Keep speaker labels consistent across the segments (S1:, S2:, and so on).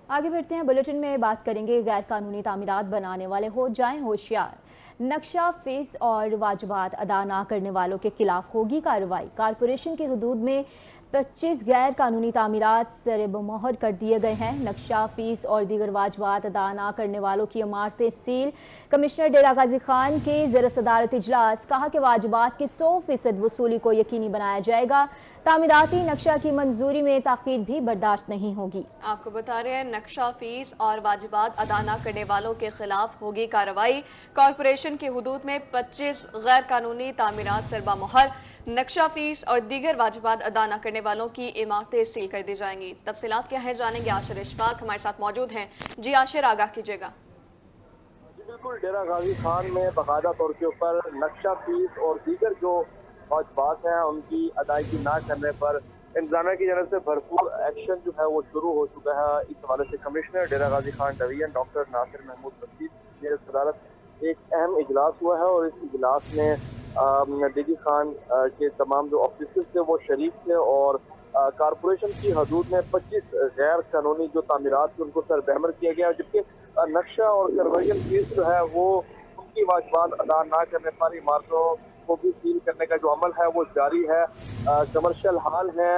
S1: आगे बढ़ते हैं। बुलेटिन में बात करेंगे गैर कानूनी तामीरात बनाने वाले हो जाएं होशियार। नक्शा, फीस और वाजिबात अदा ना करने वालों के खिलाफ होगी कार्रवाई। कारपोरेशन की हदूद में 25 गैर कानूनी तामीरात सरे-ब-मोहर कर दिए गए हैं। नक्शा, फीस और दीगर वाजिबात अदा ना करने वालों की इमारतें सील। कमिश्नर डेरा गाजी खान के ज़ेर सदारत इजलास। कहा कि वाजिबात की 100% वसूली को यकीनी बनाया जाएगा। तामीराती नक्शा की मंजूरी में ताखीर भी बर्दाश्त नहीं होगी।
S2: आपको बता रहे हैं, नक्शा, फीस और वाजिबात अदा न करने वालों के खिलाफ होगी कार्रवाई। कॉरपोरेशन की हुदूद में 25 गैर कानूनी तामीरात सरबा मोहर। नक्शा, फीस और दीगर वाजिबात अदा न करने वालों की इमारतें सील कर दी जाएंगी। तफसीलात क्या है जानेंगे, आशिर इशफाक हमारे साथ मौजूद हैं। जी आशिर, आगाह कीजिएगा।
S3: बिल्कुल, डेरा गाजी खान में बाकायदा तौर के ऊपर नक्शा, फीस और दीगर जो वाजिबात हैं उनकी अदायगी ना करने पर इंतजामिया की जानब से भरपूर एक्शन जो है वो शुरू हो चुका है। इस हवाले से कमिश्नर डेरा गाजी खान डिवीजन डॉक्टर नासिर महमूद रशीद की सदारत एक अहम इजलास हुआ है और इस इजलास में डीजी खान के तमाम जो ऑफिसर्स थे वो शरीक थे और कारपोरेशन की हदूद में 25 गैर कानूनी जो तामीरात थे उनको सरबहमर किया गया, जबकि नक्शा और सर्वेयल फीस जो है वो उनकी वाजिबात अदा ना करने पर इमारतों को भी सील करने का जो अमल है वो जारी है। कमर्शियल हॉल है,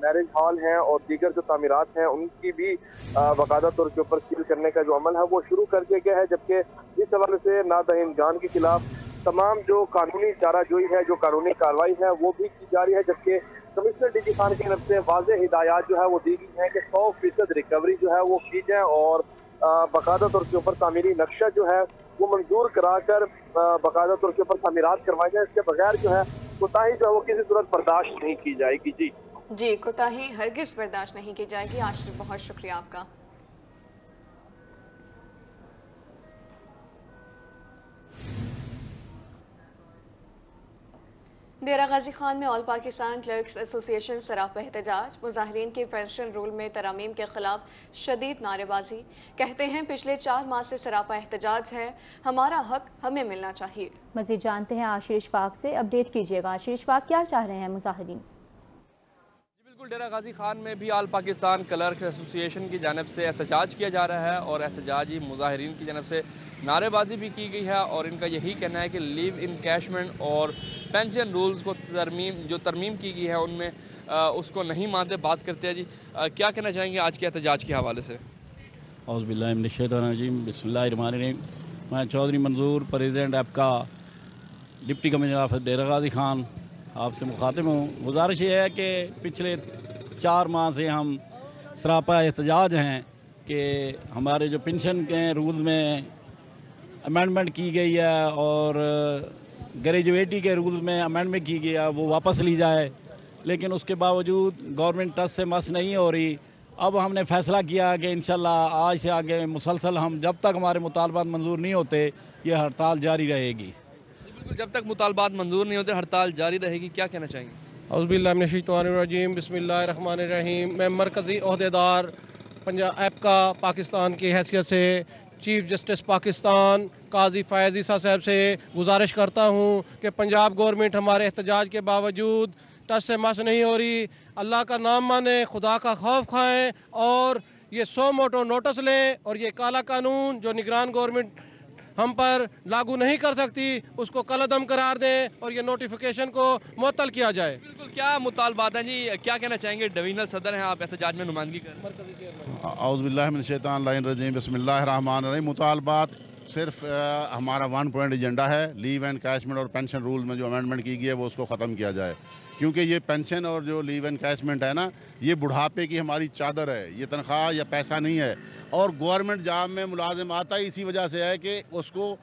S3: मैरिज हॉल हैं और दीगर जो तामीरात हैं उनकी भी बाकायदा तौर के ऊपर सील करने का जो अमल है वो शुरू कर दिया गया है। जबकि इस हवाले से नादहीन जान के खिलाफ तमाम जो कानूनी चाराजोई है, जो कानूनी कार्रवाई है वो भी की जा रही है। जबकि कमिश्नर डीजी खान की तरफ से वाज़ेह हिदायत जो है वो दी गई है कि 100% रिकवरी जो है वो की जाए और बाकायदा तौर के ऊपर तामीरी नक्शा जो है वो मंजूर कराकर बाकायदा तौर के ऊपर तामीरात करवाई जाए। इसके बगैर जो है कोताही जो है वो किसी सूरत बर्दाश्त नहीं की जाएगी।
S2: जी, कोताही हरगिज बर्दाश्त नहीं की जाएगी। आशिर, बहुत शुक्रिया आपका। डेरा गाजी खान में ऑल पाकिस्तान क्लर्क्स एसोसिएशन सरापा एहतजाज। मुजाहिरीन के पेंशन रूल में तरमीम के खिलाफ शदीद नारेबाजी। कहते हैं पिछले 4 माह से सरापा एहतजाज है, हमारा हक हमें मिलना चाहिए।
S1: मजीद जानते हैं आशिर इशफाक से, अपडेट कीजिएगा। आशिर इशफाक, क्या चाह रहे हैं मुजाहिरीन?
S4: बिल्कुल, डेरा गाजी खान में भी ऑल पाकिस्तान क्लर्क्स एसोसिएशन की जानब से एहतजाज किया जा रहा है और एहतजाजी मुजाहिरीन की जानब से नारेबाजी भी की गई है और इनका यही कहना है कि लीव इनकैशमेंट और पेंशन रूल्स को तरमीम की गई है उनमें उसको नहीं मानते। बात करते हैं जी, क्या कहना चाहेंगे आज के एहतजाज के हवाले से?
S5: औज़ुबिल्लाहिमिनश्शैतानिर्रजीम, बिस्मिल्लाहिर्रहमानिर्रहीम। मैं चौधरी मंजूर, प्रेसिडेंट आपका डिप्टी कमिश्नर ऑफ डेरा गाजी खान आपसे मुखातिब हूँ। गुजारिश ये है कि पिछले 4 माह से हम सरापा एहतजाज हैं कि हमारे जो पेंशन के रूल में अमेंडमेंट की गई है और ग्रेजुएटी के रूल में अमेंडमेंट की गई है वो वापस ली जाए, लेकिन उसके बावजूद गवर्नमेंट टस से मस नहीं हो रही। अब हमने फैसला किया कि इंशाल्लाह आज से आगे मुसलसल हम जब तक हमारे मुतालबात मंजूर नहीं होते ये हड़ताल जारी रहेगी।
S4: बिल्कुल, जब तक मुतालबात मंजूर नहीं होते हड़ताल जारी रहेगी। क्या कहना चाहेंगे?
S6: औज़ुबिल्लाहिमिनश्शैतानिर्रजीम, बिस्मिल्लाहिर्रहमानिर्रहीम। मैं मरकज़ी ओहदेदार पंजाब ऐप का पाकिस्तान की हैसियत से चीफ जस्टिस पाकिस्तान काजी फ़ायज़ ईसा साहब से गुजारिश करता हूँ कि पंजाब गवर्नमेंट हमारे एहतजाज के बावजूद टस से मस नहीं हो रही। अल्लाह का नाम माने, खुदा का खौफ खाएँ और ये 100 मोटो नोटिस लें और ये काला कानून जो निगरान गवर्नमेंट हम पर लागू नहीं कर सकती उसको कलअदम करार दें और ये नोटिफिकेशन को मुअत्तल किया जाए।
S4: बिल्कुल, क्या मुतालबात हैं जी, क्या कहना चाहेंगे? डिवीजनल सदर हैं आप, एहतजाज में नुमाइंदगी कर रहे हैं।
S7: औज़ुबिल्लाहिमिनश्शैतानिर्रजीम, बिस्मिल्लाहिर्रहमानिर्रहीम। मुतालबात सिर्फ हमारा 1 पॉइंट एजेंडा है, लीव एंड कैशमेंट और पेंशन रूल में जो अमेंडमेंट की गई है वो उसको ख़त्म किया जाए। क्योंकि ये पेंशन और जो लीव एंड कैशमेंट है ना, ये बुढ़ापे की हमारी चादर है, ये तनख्वाह या पैसा नहीं है। और गवर्नमेंट जॉब में मुलाजिम आता ही इसी वजह से है कि उसको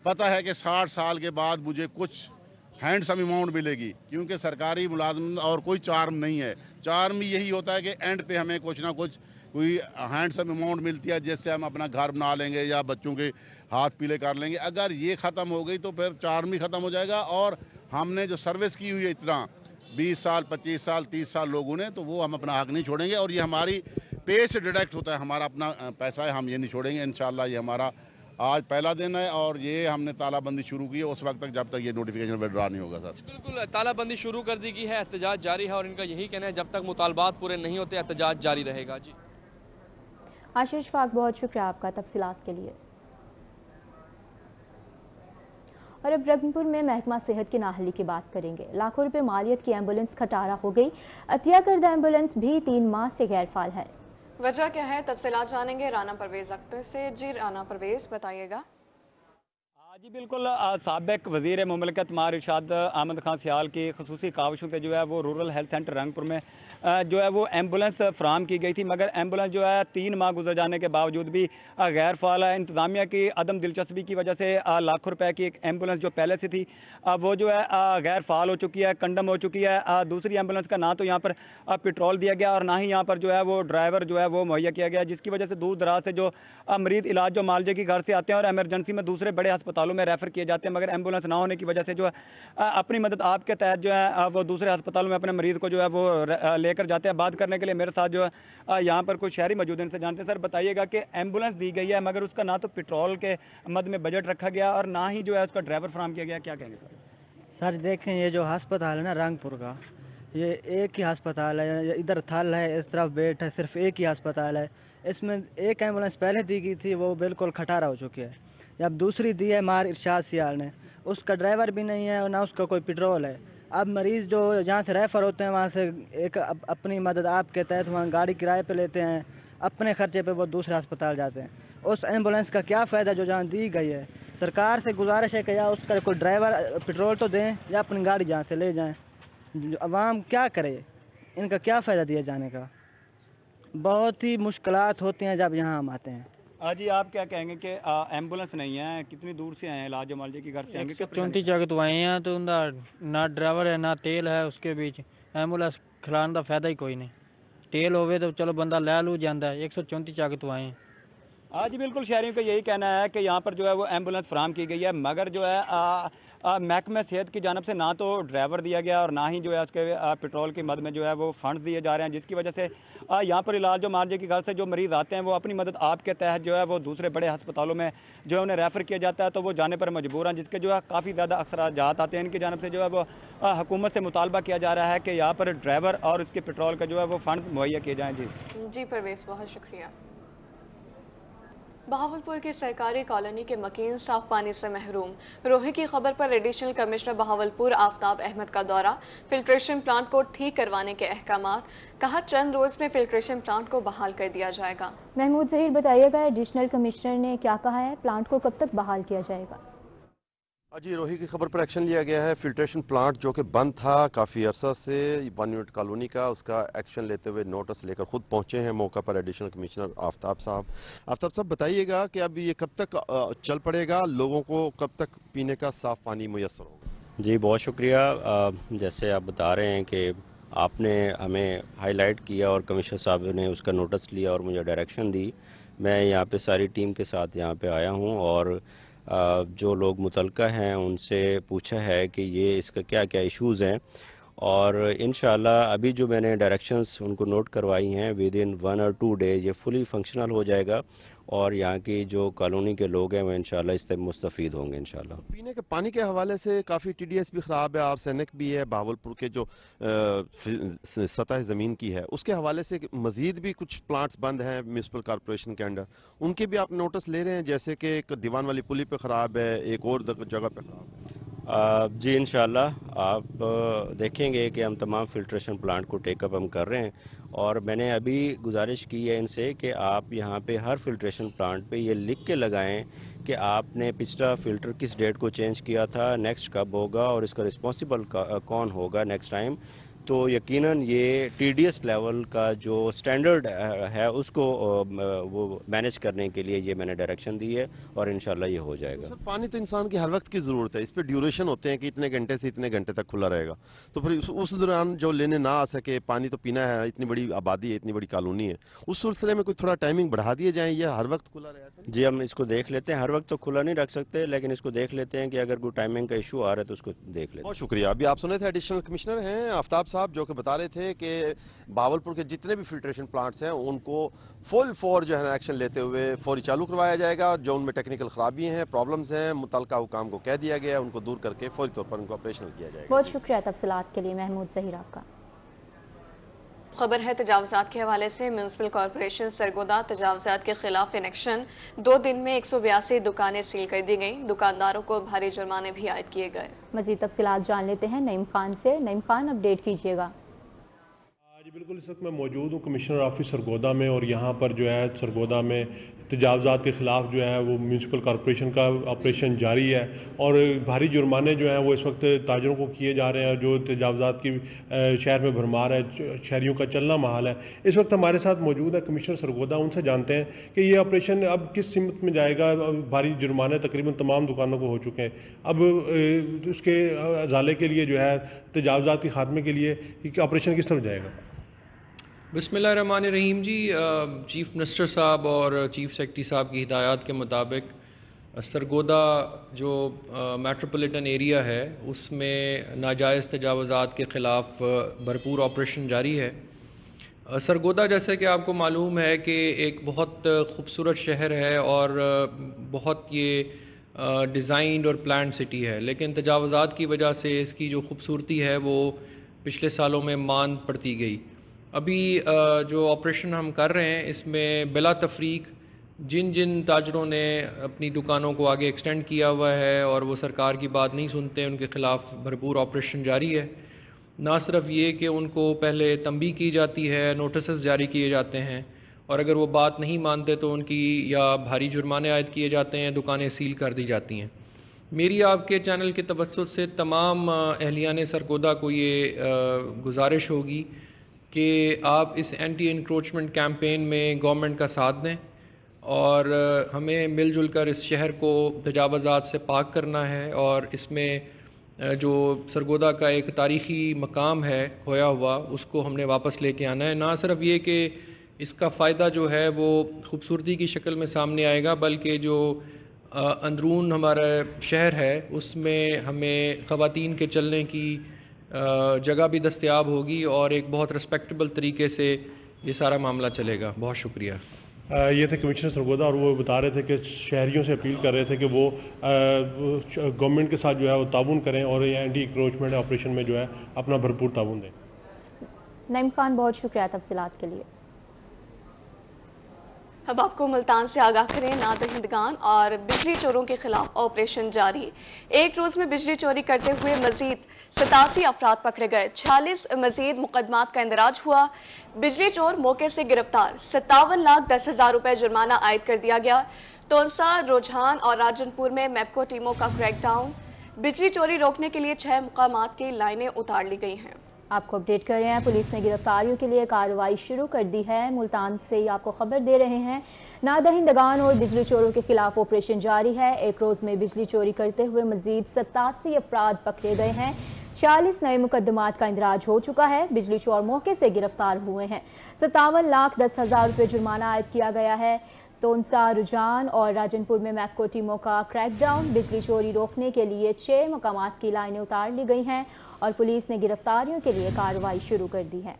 S7: पता है कि 60 साल के बाद मुझे कुछ हैंडसम अमाउंट मिलेगी, क्योंकि सरकारी मुलाजिम और कोई चार्म नहीं है। चार्म यही होता है कि एंड पे हमें कुछ ना कुछ कोई हैंडसम अमाउंट मिलती है जिससे हम अपना घर बना लेंगे या बच्चों के हाथ पीले कर लेंगे। अगर ये ख़त्म हो गई तो फिर चार्म ही ख़त्म हो जाएगा और हमने जो सर्विस की हुई है इतना 20 साल 25 साल 30 साल लोगों ने, तो वो हम अपना हक नहीं छोड़ेंगे और ये हमारी पे से डिडक्ट होता है, हमारा अपना पैसा है, हम ये नहीं छोड़ेंगे। इंशाल्लाह ये हमारा आज पहला दिन है और ये हमने तालाबंदी शुरू की है उस वक्त तक जब तक ये नोटिफिकेशन विड्रॉ नहीं होगा। सर
S4: बिल्कुल, तालाबंदी शुरू कर दी गई है, एहतजाज जारी है और इनका यही कहना है जब तक मुतालबात पूरे नहीं होते एहतजाज जारी रहेगा। जी
S1: आशीष फाक, बहुत शुक्रिया आपका तफसीलात के लिए। और अब रंगपुर में महकमा सेहत की नाअहली की बात करेंगे। लाखों रुपए मालियत की एम्बुलेंस खटारा हो गई। अतिया करदा एम्बुलेंस भी 3 माह से गैर फाल है।
S2: वजह क्या है, तफसीलात जानेंगे राना परवेज अख्तर से। जी राना परवेज, बताइएगा।
S8: जी बिल्कुल, साबिक वज़ीर मुमलिकत मार इरशाद अहमद खान सियाल की खसूसी काविशों से जो है वो रूरल हेल्थ सेंटर रंगपुर में जो है वो एम्बुलेंस फ्राहम की गई थी, मगर एम्बुलेंस जो है 3 माह गुजर जाने के बावजूद भी गैर फाल है। इंतज़ामिया की अदम दिलचस्पी की वजह से लाखों रुपए की एक एम्बुलेंस जो पहले से थी वो जो है गैर फाल हो चुकी है, कंडम हो चुकी है। दूसरी एम्बुलेंस का ना तो यहाँ पर पेट्रोल दिया गया और ना ही यहाँ पर जो है वो ड्राइवर जो है वो मुहैया किया गया, जिसकी वजह से दूर दराज से जो मरीज इलाज जो मालजे की घर से आते हैं और एमरजेंसी में दूसरे बड़े अस्पतालों में रेफर किए जाते हैं, मगर एम्बुलेंस ना होने की वजह से जो है अपनी मदद आपके तहत जो है वो दूसरे अस्पतालों में अपने मरीज को जो है वो लेकर जाते हैं। बात करने के लिए मेरे साथ जो है यहाँ पर कुछ शहरी मौजूद हैं, इनसे जानते हैं। सर बताइएगा कि एम्बुलेंस दी गई है मगर उसका ना तो पेट्रोल के मद में बजट रखा गया और ना ही जो है उसका ड्राइवर फराहम किया गया, क्या कहेंगे
S9: सर? देखें, ये जो अस्पताल है ना रंगपुर का, ये एक ही अस्पताल है। इधर थल है, इस तरफ बेट है, सिर्फ एक ही अस्पताल है। इसमें एक एम्बुलेंस पहले दी गई थी, वो बिल्कुल खटारा हो चुकी है। जब दूसरी दी है मार इरशाद सियाल ने, उसका ड्राइवर भी नहीं है और ना उसका कोई पेट्रोल है। अब मरीज़ जो जहाँ से रेफ़र होते हैं वहाँ से एक अपनी मदद आपके तहत वहाँ गाड़ी किराए पे लेते हैं, अपने खर्चे पे वो दूसरे अस्पताल जाते हैं। उस एम्बुलेंस का क्या फ़ायदा जो जहाँ दी गई है? सरकार से गुजारिश है कि या उसका कोई ड्राइवर पेट्रोल तो दें या अपनी गाड़ी जहाँ से ले जाएँ। अवाम क्या करे, इनका क्या फ़ायदा दिया जाने का? बहुत ही मुश्किलात होती हैं जब यहाँ हम आते हैं।
S8: जी आप क्या कहेंगे कि एम्बुलेंस नहीं है, कितनी दूर से आए हैं इलाज मालजे के घर से?
S9: 134 जगह तो आए हैं, तो उनका ना ड्राइवर है ना तेल है उसके बीच। एम्बुलेंस खिलाने का फायदा ही कोई नहीं। तेल होवे तो चलो बंदा लै लू जाता है। 134 जगह तो आए हैं।
S8: जी बिल्कुल, शहरियों का यही कहना है कि यहाँ पर जो है वो एम्बुलेंस फराहम की गई है, मगर जो है महकमे सेहत की जानब से ना तो ड्राइवर दिया गया और ना ही जो है उसके पेट्रोल की मद में जो है वो फंड्स दिए जा रहे हैं, जिसकी वजह से यहाँ पर इलाज जो मालजे की घर से जो मरीज़ आते हैं वो अपनी मदद आपके तहत जो है वो दूसरे बड़े अस्पतालों में जो है उन्हें रेफ़र किया जाता है, तो वो जाने पर मजबूर हैं, जिसके जो है काफ़ी ज़्यादा अखराजात आते हैं। इनकी जानब से जो है वो हुकूमत से मुतालबा किया जा रहा है कि यहाँ पर ड्राइवर और उसके पेट्रोल का जो है वो फंड मुहैया किए जाएँ।
S2: जी परवेज, बहुत शुक्रिया। बहावलपुर की सरकारी कॉलोनी के मकीन साफ पानी से महरूम। रोही की खबर पर एडिशनल कमिश्नर बहावलपुर आफ्ताब अहमद का दौरा। फिल्ट्रेशन प्लांट को ठीक करवाने के अहकामात, कहा चंद रोज में फिल्ट्रेशन प्लांट को बहाल कर दिया जाएगा।
S1: महमूद जहीर, बताइएगा एडिशनल कमिश्नर ने क्या कहा है, प्लांट को कब तक बहाल किया जाएगा?
S10: जी रोही की खबर पर एक्शन लिया गया है। फिल्ट्रेशन प्लांट जो कि बंद था काफ़ी अरसा से 1 यूनिट कॉलोनी का, उसका एक्शन लेते हुए नोटिस लेकर खुद पहुंचे हैं मौका पर एडिशनल कमिश्नर आफ्ताब साहब। आफ्ताब साहब बताइएगा कि अब ये कब तक चल पड़ेगा, लोगों को कब तक पीने का साफ पानी मुयस्सर होगा?
S11: जी बहुत शुक्रिया। जैसे आप बता रहे हैं कि आपने हमें हाईलाइट किया और कमिश्नर साहब ने उसका नोटिस लिया और मुझे डायरेक्शन दी। मैं यहाँ पे सारी टीम के साथ यहाँ पे आया हूँ और जो लोग मुतलका हैं उनसे पूछा है कि ये इसका क्या क्या इश्यूज़ हैं, और इंशाल्लाह अभी जो मैंने डायरेक्शंस उनको नोट करवाई हैं विद इन 1 और 2 डेज ये फुली फंक्शनल हो जाएगा और यहाँ की जो कॉलोनी के लोग हैं वो इंशाल्लाह इससे मुस्तफ़ीद होंगे इंशाल्लाह।
S10: पीने के पानी के हवाले से काफ़ी TDS भी ख़राब है, आर्सेनिक भी है, बहावलपुर के जो सतह ज़मीन की है उसके हवाले से मज़ीद भी कुछ प्लांट्स बंद हैं म्यूनसिपल कॉरपोरेशन के अंडर, उनके भी आप नोटिस ले रहे हैं? जैसे कि एक दीवान वाली पुली पे ख़राब है, एक और जगह पे ख़राब है।
S11: जी इंशाल्लाह आप देखेंगे कि हम तमाम फिल्ट्रेशन प्लांट को टेकअप हम कर रहे हैं और मैंने अभी गुजारिश की है इनसे कि आप यहाँ पे हर फिल्ट्रेशन प्लांट पे ये लिख के लगाएं कि आपने पिछला फ़िल्टर किस डेट को चेंज किया था, नेक्स्ट कब होगा और इसका रिस्पॉन्सिबल कौन होगा नेक्स्ट टाइम। तो यकीनन ये TDS लेवल का जो स्टैंडर्ड है उसको वो मैनेज करने के लिए ये मैंने डायरेक्शन दी है और इंशाल्लाह ये हो जाएगा।
S10: सर पानी तो इंसान की हर वक्त की ज़रूरत है, इस पे ड्यूरेशन होते हैं कि इतने घंटे से इतने घंटे तक खुला रहेगा, तो फिर उस दौरान जो लेने ना आ सके, पानी तो पीना है, इतनी बड़ी आबादी है, इतनी बड़ी कॉलोनी है, उस सिलसिले में कोई थोड़ा टाइमिंग बढ़ा दिए जाए या हर वक्त खुला रहे?
S11: जी हम इसको देख लेते हैं, हर वक्त तो खुला नहीं रख सकते लेकिन इसको देख लेते हैं कि अगर कोई टाइमिंग का इशू आ रहा है तो उसको देख लेते हैं।
S10: बहुत शुक्रिया। अभी आप सुने थे एडिशनल कमिश्नर हैं आफ्ताब साहब जो कि बता रहे थे कि बहावलपुर के जितने भी फिल्ट्रेशन प्लांट्स हैं उनको फुल फॉर जो है ना एक्शन लेते हुए फौरी चालू करवाया जाएगा। जो उनमें टेक्निकल खराबी हैं, प्रॉब्लम्स हैं, मुतलका हुकाम को कह दिया गया है, उनको दूर करके फौरी तौर पर उनको ऑपरेशनल किया जाएगा।
S1: बहुत शुक्रिया तफसीलात के लिए महमूद जहीर आपका।
S2: खबर है तजावजात के हवाले से। म्यूनिसिपल कॉरपोरेशन सरगोदा तजावजात के खिलाफ इन एक्शन 2 दिन में 182 दुकानें सील कर दी गईं। दुकानदारों को भारी जुर्माने भी आयद किए गए।
S1: मजीद तफसीलात जान लेते हैं नईम खान से। नईम खान, अपडेट कीजिएगा।
S12: जी बिल्कुल, इस वक्त मैं मौजूद हूँ कमिश्नर ऑफिस सरगोदा में, और यहाँ पर जो है सरगोदा में तजावजात के ख़िलाफ़ जो है वो म्यूनसिपल कॉरपोरेशन का ऑपरेशन जारी है, और भारी जुर्माने जो हैं वो इस वक्त ताजरों को किए जा रहे हैं। जो तजावजात की शहर में भरमार है, शहरियों का चलना महाल है। इस वक्त हमारे साथ मौजूद है कमिश्नर सरगोदा, उनसे जानते हैं कि ये ऑपरेशन अब किस सिमत में जाएगा। भारी जुर्माने तकरीबन तमाम दुकानों को हो चुके हैं, अब उसके अजाले के लिए जो है तजावजात के खात्मे के लिए ऑपरेशन किस तरफ जाएगा?
S13: बिस्मिल्लाहिर्रहमानिर्रहीम जी, चीफ मिनिस्टर साहब और चीफ सेक्रेटरी साहब की हिदायत के मुताबिक सरगोदा जो मेट्रोपॉलिटन एरिया है उसमें नाजायज़ तजावज़ात के ख़िलाफ़ भरपूर ऑपरेशन जारी है। सरगोदा, जैसे कि आपको मालूम है कि एक बहुत खूबसूरत शहर है और बहुत ये डिज़ाइंड और प्लान्ड सिटी है, लेकिन तजावज़ात की वजह से इसकी जो खूबसूरती है वो पिछले सालों में मांद पड़ती गई। अभी जो ऑपरेशन हम कर रहे हैं इसमें बिला तफरीक जिन जिन ताजरों ने अपनी दुकानों को आगे एक्सटेंड किया हुआ है और वो सरकार की बात नहीं सुनते, उनके ख़िलाफ़ भरपूर ऑपरेशन जारी है। ना सिर्फ ये कि उनको पहले तंबीह की जाती है, नोटिस जारी किए जाते हैं, और अगर वो बात नहीं मानते तो उनकी या भारी जुर्माने आयद किए जाते हैं, दुकानें सील कर दी जाती हैं। मेरी आपके चैनल के तवज्जुह से तमाम अहलियान सरगोदा को ये गुजारिश होगी कि आप इस एंटी इंक्रोचमेंट कैंपेन में गवर्नमेंट का साथ दें, और हमें मिलजुल कर इस शहर को तजावज़ात से पाक करना है, और इसमें जो सरगोदा का एक तारीख़ी मकाम है खोया हुआ, उसको हमने वापस लेके आना है। ना सिर्फ ये कि इसका फ़ायदा जो है वो खूबसूरती की शक्ल में सामने आएगा, बल्कि जो अंदरून हमारा शहर है उसमें हमें ख़वातीन के चलने की जगह भी दस्तयाब होगी, और एक बहुत रिस्पेक्टेबल तरीके से ये सारा मामला चलेगा। बहुत शुक्रिया।
S12: ये थे कमिश्नर सरगोदा, और वो बता रहे थे कि शहरियों से अपील कर रहे थे कि वो गवर्नमेंट के साथ जो है वो ताउन करें और ये एंटी इंक्रोचमेंट ऑपरेशन में जो है अपना भरपूर ताउन दें।
S1: नईम खान, बहुत शुक्रिया तफसीलात के लिए।
S2: अब आपको मुल्तान से आगाह करें, नादहिंदगान और बिजली चोरों के खिलाफ ऑपरेशन जारी। एक रोज में बिजली चोरी करते हुए मजीद 87 अफराद पकड़े गए, 46 मजीद मुकदमात का इंदराज हुआ। बिजली चोर मौके से गिरफ्तार, 57,10,000 रुपए जुर्माना आयद कर दिया गया। तोनसा, रुझान और राजनपुर में मैपको टीमों का क्रैकडाउन। बिजली चोरी रोकने के लिए 6 मुकामात की लाइनें उतार ली गई हैं।
S1: आपको अपडेट कर रहे हैं, पुलिस ने गिरफ्तारियों के लिए कार्रवाई शुरू कर दी है। मुल्तान से आपको खबर दे रहे हैं, नादहिंदगान और बिजली चोरों के खिलाफ ऑपरेशन जारी है। एक रोज में बिजली चोरी करते हुए मजीद 87 अफराद पकड़े गए हैं, 40 नए मुकदमात का इंदराज हो चुका है। बिजली चोर मौके से गिरफ्तार हुए हैं। 57,10,000 रुपये जुर्माना आयद किया गया है। तोनसा, रुझान और राजनपुर में मैपको टीमों का क्रैकडाउन। बिजली चोरी रोकने के लिए 6 मकामात की लाइनें उतार ली गई हैं और पुलिस ने गिरफ्तारियों के लिए कार्रवाई शुरू कर दी है।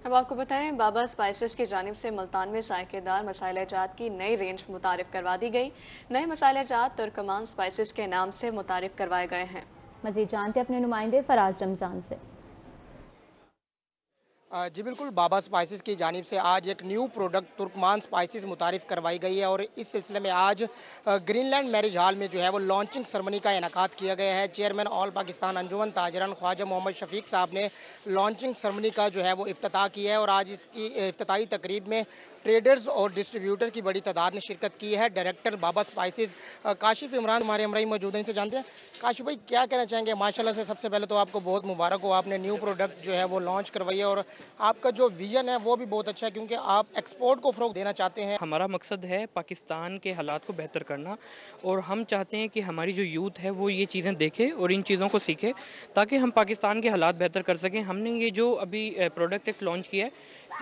S2: अब आपको बताएं, बाबा स्पाइसेस की जानिब से मुल्तान में जायकेदार मसाला जात की नई रेंज मुतारिफ करवा दी गई। नए मसाला जात तुर्कमान स्पाइसेस के नाम से मुतारिफ करवाए गए हैं।
S1: मजीद जानते अपने नुमाइंदे फराज रमजान से।
S14: जी बिल्कुल, बाबा स्पाइसेस की जानिब से आज एक न्यू प्रोडक्ट तुर्कमान स्पाइसेस मुतारिफ करवाई गई है, और इस सिलसिले में आज ग्रीनलैंड मैरिज हॉल में जो है वो लॉन्चिंग सेरेमनी का इनेकाद किया गया है। चेयरमैन ऑल पाकिस्तान अंजुमन ताजरान ख्वाजा मोहम्मद शफीक साहब ने लॉन्चिंग सेरेमनी का जो है वो इफ्तिताह किया है, और आज इसकी इफ्तिताही तकरीब में ट्रेडर्स और डिस्ट्रीब्यूटर की बड़ी तादाद ने शिरकत की है। डायरेक्टर बाबा स्पाइसेस काशिफ इमरान हमारे हमराही मौजूद हैं, इनसे जानते हैं। काशिफ भाई, क्या कहना चाहेंगे? माशाल्लाह से सबसे पहले तो आपको बहुत मुबारक हो, आपने न्यू प्रोडक्ट जो है वो लॉन्च करवाई है, और आपका जो विजन है वो भी बहुत अच्छा है, क्योंकि आप एक्सपोर्ट को फ़रोग़ देना चाहते हैं।
S15: हमारा मकसद है पाकिस्तान के हालात को बेहतर करना, और हम चाहते हैं कि हमारी जो यूथ है वो ये चीज़ें देखे और इन चीज़ों को सीखे, ताकि हम पाकिस्तान के हालात बेहतर कर सकें। हमने ये जो अभी प्रोडक्ट एक लॉन्च किया है,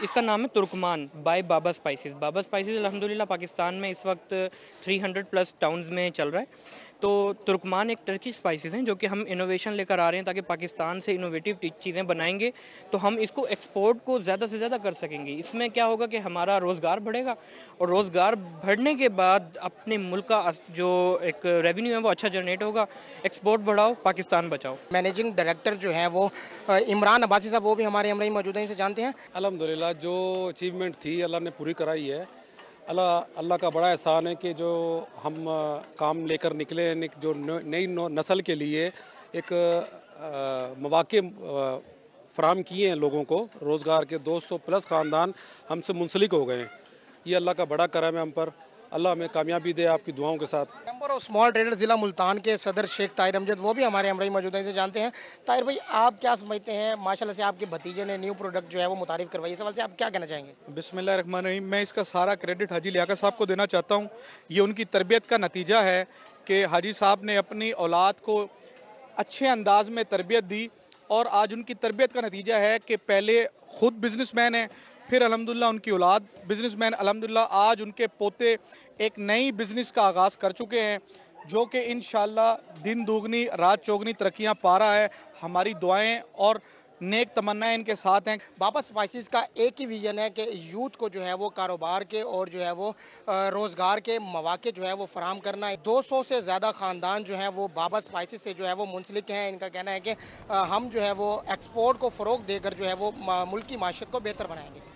S15: इसका नाम है तुर्कमान बाय बाबा स्पाइसेस। बाबा स्पाइसेस अल्हम्दुलिल्लाह पाकिस्तान में इस वक्त 300+ टाउन्स में चल रहा है। तो तुर्कमान एक टर्किश स्पाइसेस हैं जो कि हम इनोवेशन लेकर आ रहे हैं, ताकि पाकिस्तान से इनोवेटिव चीज़ें बनाएंगे तो हम इसको एक्सपोर्ट को ज़्यादा से ज़्यादा कर सकेंगे। इसमें क्या होगा कि हमारा रोज़गार बढ़ेगा, और रोज़गार बढ़ने के बाद अपने मुल्क का जो एक रेवेन्यू है वो अच्छा जनरेट होगा। एक्सपोर्ट बढ़ाओ, पाकिस्तान बचाओ।
S14: मैनेजिंग डायरेक्टर जो है वो इमरान अब्बासी साहब, वो भी हमारे हमराही मौजूद हैं, इनसे जानते हैं।
S16: अल्हम्दुलिल्लाह जो अचीवमेंट थी अल्लाह ने पूरी कराई है। अल्लाह का बड़ा एहसान है कि जो हम काम लेकर निकले हैं, जो नई नस्ल के लिए एक मौके फराहम किए हैं लोगों को, रोज़गार के 200 प्लस ख़ानदान हमसे मुंसलिक हो गए हैं। ये अल्लाह का बड़ा करम है हम पर। अल्लाह हमें कामयाबी दे आपकी दुआओं के साथ।
S14: मेंबर ऑफ स्मॉल ट्रेडर जिला मुल्तान के सदर शेख ताहिर अमजद, वो भी हमारे हमराही मौजूद हैं, इनसे जानते हैं। ताहिर भाई, आप क्या समझते हैं, माशाल्लाह से आपके भतीजे ने न्यू प्रोडक्ट जो है वो मुतारिफ करवाई, इस सवाल से आप क्या कहना चाहेंगे?
S17: बिस्मिल्लाहिर्रहमानिर्रहीम। मैं इसका सारा क्रेडिट हाजी लियाकत साहब को देना चाहता हूँ। ये उनकी तरबियत का नतीजा है कि हाजी साहब ने अपनी औलाद को अच्छे अंदाज में तरबियत दी, और आज उनकी तरबियत का नतीजा है कि पहले खुद बिजनेसमैन हैं, फिर अल्हम्दुलिल्लाह उनकी औलाद बिजनेसमैन, अल्हम्दुलिल्लाह आज उनके पोते एक नई बिजनेस का आगाज़ कर चुके हैं, जो कि इंशाल्लाह दिन दुगनी रात चौगनी तरक्कियां पा रहा है। हमारी दुआएं और नेक तमन्नाएं इनके साथ हैं।
S14: बाबा स्पाइसेस का एक ही विजन है कि यूथ को जो है वो कारोबार के और जो है वो रोज़गार के मौके जो है वो फराहम करना है। 200 से ज़्यादा ख़ानदान जो है वो बाबा स्पाइसेस से जो है वो मुंसलिक हैं। इनका कहना है कि हम जो है वो एक्सपोर्ट को फ़रोग देकर जो है वो मुल्क की माशत को बेहतर बनाएंगे।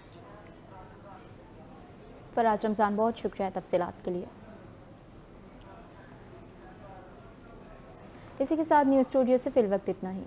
S1: फराज रमज़ान, बहुत शुक्रिया तफसीलात के लिए। इसी के साथ न्यूज़ स्टूडियो से फिल वक्त इतना ही।